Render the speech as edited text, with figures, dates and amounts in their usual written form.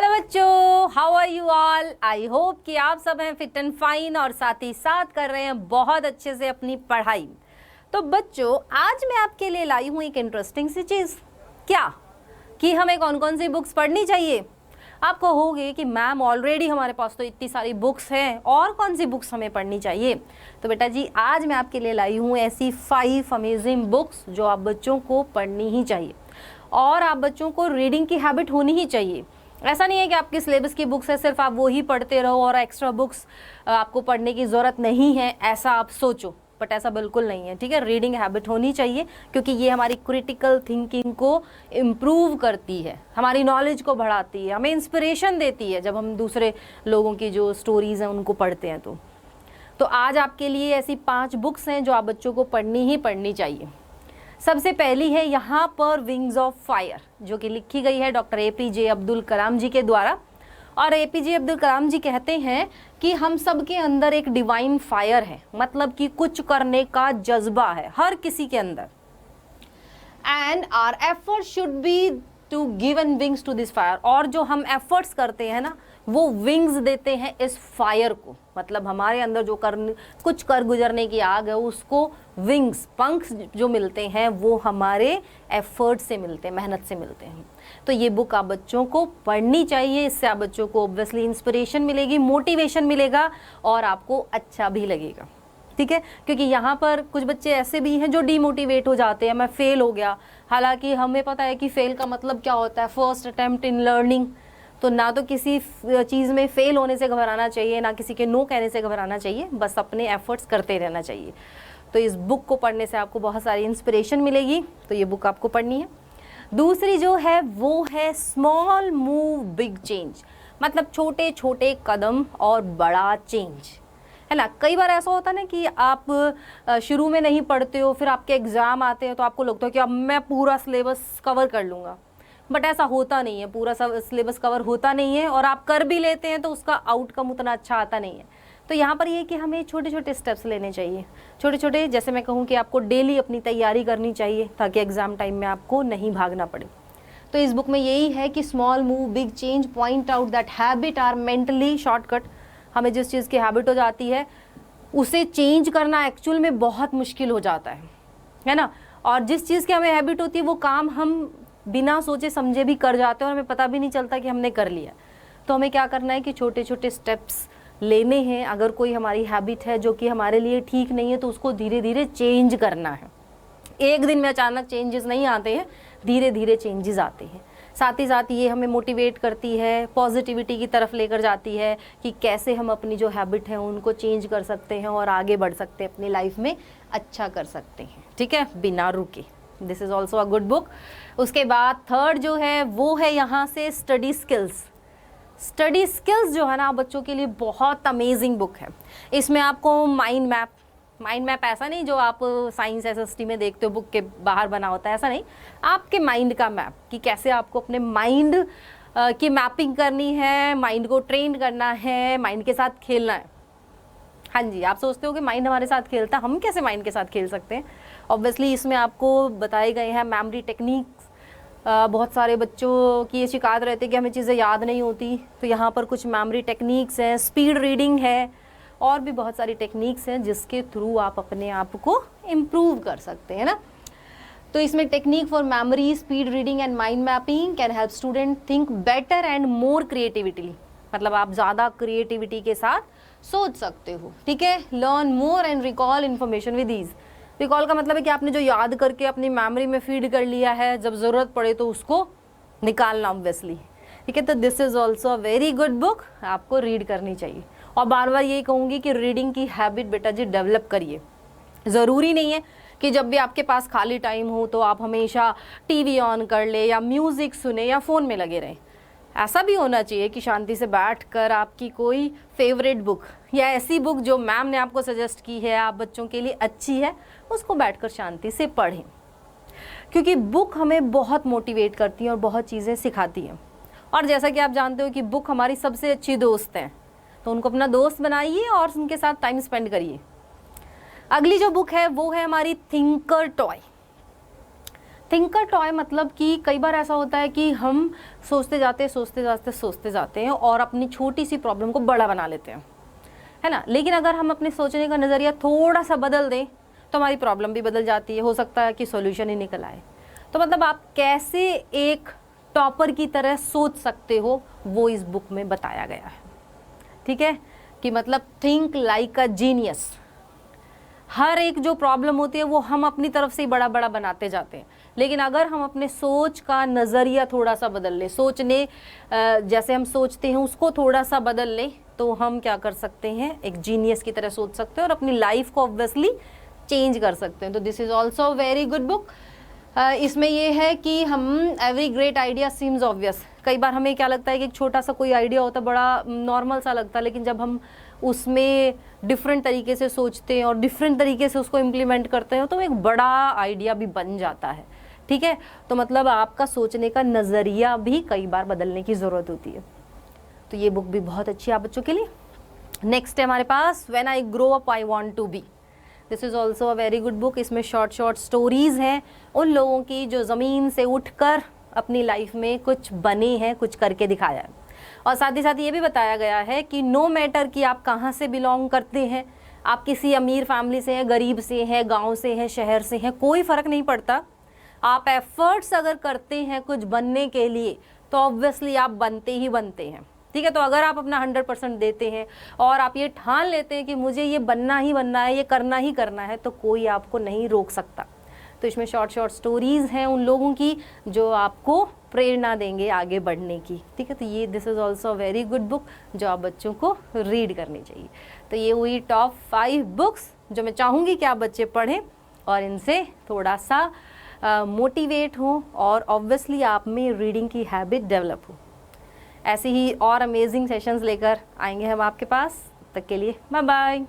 Hello बच्चों, how are you all. I hope कि आप सब हैं फिट एंड फाइन और साथ ही साथ कर रहे हैं बहुत अच्छे से अपनी पढ़ाई। तो बच्चों, आज मैं आपके लिए लाई हूँ एक इंटरेस्टिंग सी चीज़। क्या कि हमें कौन कौन सी बुक्स पढ़नी चाहिए। आप कहोगे कि मैम ऑलरेडी हमारे पास तो इतनी सारी बुक्स हैं, और कौन सी बुक्स हमें पढ़नी चाहिए। तो बेटा जी, आज मैं आपके लिए लाई हूँ ऐसी 5 अमेजिंग बुक्स जो आप बच्चों को पढ़नी ही चाहिए, और आप बच्चों को रीडिंग की हैबिट होनी ही चाहिए। ऐसा नहीं है कि आपकी सिलेबस की बुक्स है, सिर्फ आप वो ही पढ़ते रहो और एक्स्ट्रा बुक्स आपको पढ़ने की ज़रूरत नहीं है, ऐसा आप सोचो। बट ऐसा बिल्कुल नहीं है, ठीक है। रीडिंग हैबिट होनी चाहिए, क्योंकि ये हमारी क्रिटिकल थिंकिंग को इम्प्रूव करती है, हमारी नॉलेज को बढ़ाती है, हमें इंस्पिरेशन देती है जब हम दूसरे लोगों की जो स्टोरीज़ हैं उनको पढ़ते हैं। तो आज आपके लिए ऐसी 5 बुक्स हैं जो आप बच्चों को पढ़नी ही पढ़नी चाहिए। सबसे पहली है यहाँ पर विंग्स ऑफ फायर, जो कि लिखी गई है डॉक्टर APJ अब्दुल कलाम जी के द्वारा। और APJ अब्दुल कलाम जी कहते हैं कि हम सब के अंदर एक डिवाइन फायर है, मतलब कि कुछ करने का जज्बा है हर किसी के अंदर। And our effort should be to given wings to this fire. और जो हम एफर्ट्स करते हैं ना, वो विंग्स देते हैं इस फायर को। मतलब हमारे अंदर जो कुछ कर गुजरने की आग है, उसको विंग्स, पंख जो मिलते हैं वो हमारे एफर्ट से मिलते हैं, मेहनत से मिलते हैं। तो ये बुक आप बच्चों को पढ़नी चाहिए। इससे आप बच्चों को ऑब्वियसली इंस्पिरेशन मिलेगी, मोटिवेशन मिलेगा, और आपको अच्छा भी लगेगा, ठीक है। क्योंकि यहाँ पर कुछ बच्चे ऐसे भी हैं जो डीमोटिवेट हो जाते हैं, मैं फेल हो गया। हालांकि हमें पता है कि फेल का मतलब क्या होता है, फर्स्ट अटेम्प्ट इन लर्निंग। तो ना तो किसी चीज़ में फेल होने से घबराना चाहिए, ना किसी के नो कहने से घबराना चाहिए, बस अपने एफर्ट्स करते रहना चाहिए। तो इस बुक को पढ़ने से आपको बहुत सारी इंस्पिरेशन मिलेगी, तो ये बुक आपको पढ़नी है। दूसरी जो है वो है स्मॉल मूव बिग चेंज, मतलब छोटे छोटे कदम और बड़ा चेंज, है ना। कई बार ऐसा होता है ना कि आप शुरू में नहीं पढ़ते हो, फिर आपके एग्ज़ाम आते हैं तो आपको लगता है कि अब मैं पूरा सिलेबस कवर कर लूँगा। बट ऐसा होता नहीं है, पूरा सिलेबस कवर होता नहीं है, और आप कर भी लेते हैं तो उसका आउटकम उतना अच्छा आता नहीं है। तो यहाँ पर ये कि हमें छोटे छोटे स्टेप्स लेने चाहिए, छोटे छोटे। जैसे मैं कहूँ कि आपको डेली अपनी तैयारी करनी चाहिए, ताकि एग्ज़ाम टाइम में आपको नहीं भागना पड़े। तो इस बुक में यही है कि small move big change, point out that habit are mentally shortcut. हमें जिस चीज़ की हैबिट हो जाती है उसे चेंज करना एक्चुअल में बहुत मुश्किल हो जाता है ना। और जिस चीज़ की हमें हैबिट होती है वो काम हम बिना सोचे समझे भी कर जाते हैं, और हमें पता भी नहीं चलता कि हमने कर लिया। तो हमें क्या करना है कि छोटे छोटे स्टेप्स लेने हैं। अगर कोई हमारी हैबिट है जो कि हमारे लिए ठीक नहीं है, तो उसको धीरे धीरे चेंज करना है। एक दिन में अचानक चेंजेस नहीं आते हैं, धीरे धीरे चेंजेस आते हैं। साथ ही साथ ये हमें मोटिवेट करती है, पॉजिटिविटी की तरफ लेकर जाती है कि कैसे हम अपनी जो हैबिट है उनको चेंज कर सकते हैं और आगे बढ़ सकते हैं, अपनी लाइफ में अच्छा कर सकते हैं, ठीक है, बिना रुके। This is also a good book. उसके बाद थर्ड जो है वो है यहाँ से स्टडी स्किल्स। स्टडी स्किल्स जो है ना बच्चों के लिए बहुत अमेजिंग बुक है। इसमें आपको माइंड मैप ऐसा नहीं जो आप साइंस SST में देखते हो बुक के बाहर बना होता है, ऐसा नहीं। आपके माइंड का मैप, कि कैसे आपको अपने माइंड की मैपिंग करनी है, माइंड को ट्रेन करना है, माइंड के साथ खेलना है। हाँ जी, आप सोचते हो कि माइंड हमारे साथ खेलता है, हम कैसे माइंड के साथ खेल सकते हैं। ऑब्वियसली इसमें आपको बताए गए हैं मेमोरी टेक्निक्स। बहुत सारे बच्चों की ये शिकायत रहती है कि हमें चीज़ें याद नहीं होती, तो यहाँ पर कुछ मेमोरी टेक्निक्स हैं, स्पीड रीडिंग है, और भी बहुत सारी टेक्निक्स हैं जिसके थ्रू आप अपने आप को इम्प्रूव कर सकते हैं ना। तो इसमें technique for memory, speed reading and mind mapping can help student think better and more creatively. मतलब आप ज़्यादा क्रिएटिविटी के साथ सोच सकते हो, ठीक है। Learn more and recall information with ease. Recall का मतलब है कि आपने जो याद करके अपनी मेमोरी में फीड कर लिया है, जब ज़रूरत पड़े तो उसको निकालना ऑब्वियसली, ठीक है। तो this is also a very good book, आपको रीड करनी चाहिए। और बार बार यही कहूँगी कि रीडिंग की हैबिट बेटा जी डेवलप करिए। ज़रूरी नहीं है कि जब भी आपके पास खाली टाइम हो तो आप हमेशा TV ऑन कर ले, या म्यूज़िक सुने, या फ़ोन में लगे रहें। ऐसा भी होना चाहिए कि शांति से बैठकर आपकी कोई फेवरेट बुक, या ऐसी बुक जो मैम ने आपको सजेस्ट की है, आप बच्चों के लिए अच्छी है, उसको बैठकर शांति से पढ़ें। क्योंकि बुक हमें बहुत मोटिवेट करती है और बहुत चीज़ें सिखाती हैं। और जैसा कि आप जानते हो कि बुक हमारी सबसे अच्छी दोस्त हैं, तो उनको अपना दोस्त बनाइए और उनके साथ टाइम स्पेंड करिए। अगली जो बुक है वो है हमारी थिंकर टॉय। थिंकर टॉय मतलब कि कई बार ऐसा होता है कि हम सोचते जाते हैं और अपनी छोटी सी प्रॉब्लम को बड़ा बना लेते हैं, है ना। लेकिन अगर हम अपने सोचने का नज़रिया थोड़ा सा बदल दें तो हमारी प्रॉब्लम भी बदल जाती है, हो सकता है कि सॉल्यूशन ही निकल आए। तो मतलब आप कैसे एक टॉपर की तरह सोच सकते हो वो इस बुक में बताया गया है, ठीक है। कि मतलब थिंक लाइक अ जीनियस। हर एक जो प्रॉब्लम होती है वो हम अपनी तरफ से ही बड़ा बड़ा बनाते जाते हैं, लेकिन अगर हम अपने सोच का नज़रिया थोड़ा सा बदल लें, सोचने जैसे हम सोचते हैं उसको थोड़ा सा बदल लें, तो हम क्या कर सकते हैं, एक जीनियस की तरह सोच सकते हैं और अपनी लाइफ को ऑब्वियसली चेंज कर सकते हैं। तो this is also very good book. इसमें ये है कि हम every great idea seems obvious. कई बार हमें क्या लगता है कि एक छोटा सा कोई आइडिया होता है, बड़ा नॉर्मल सा लगता है, लेकिन जब हम उसमें डिफरेंट तरीके से सोचते हैं और डिफरेंट तरीके से उसको इम्प्लीमेंट करते हैं तो एक बड़ा आइडिया भी बन जाता है, ठीक है। तो मतलब आपका सोचने का नज़रिया भी कई बार बदलने की ज़रूरत होती है। तो ये बुक भी बहुत अच्छी है आप बच्चों के लिए। नेक्स्ट है हमारे पास when I grow up I want to be. This is also a very good book. इसमें शॉर्ट स्टोरीज़ हैं उन लोगों की जो ज़मीन से उठकर अपनी लाइफ में कुछ बने हैं, कुछ करके दिखाया है। और साथ ही साथ ये भी बताया गया है कि नो मैटर कि आप कहाँ से बिलोंग करते हैं, आप किसी अमीर फैमिली से हैं, गरीब से हैं, गांव से हैं, शहर से हैं, कोई फ़र्क नहीं पड़ता। आप एफर्ट्स अगर करते हैं कुछ बनने के लिए तो ऑब्वियसली आप बनते ही बनते हैं, ठीक है। तो अगर आप अपना 100% देते हैं और आप ये ठान लेते हैं कि मुझे ये बनना ही बनना है, ये करना ही करना है, तो कोई आपको नहीं रोक सकता। तो इसमें शॉर्ट स्टोरीज़ हैं उन लोगों की जो आपको प्रेरणा देंगे आगे बढ़ने की, ठीक है। तो ये this is also very good book जो आप बच्चों को रीड करनी चाहिए। तो ये हुई टॉप 5 बुक्स जो मैं चाहूँगी कि आप बच्चे पढ़ें और इनसे थोड़ा सा मोटिवेट हो और ऑब्वियसली आप में रीडिंग की हैबिट डेवलप हो। ऐसे ही और अमेजिंग सेशंस लेकर आएंगे हम आपके पास। तब तक के लिए बाय बाय।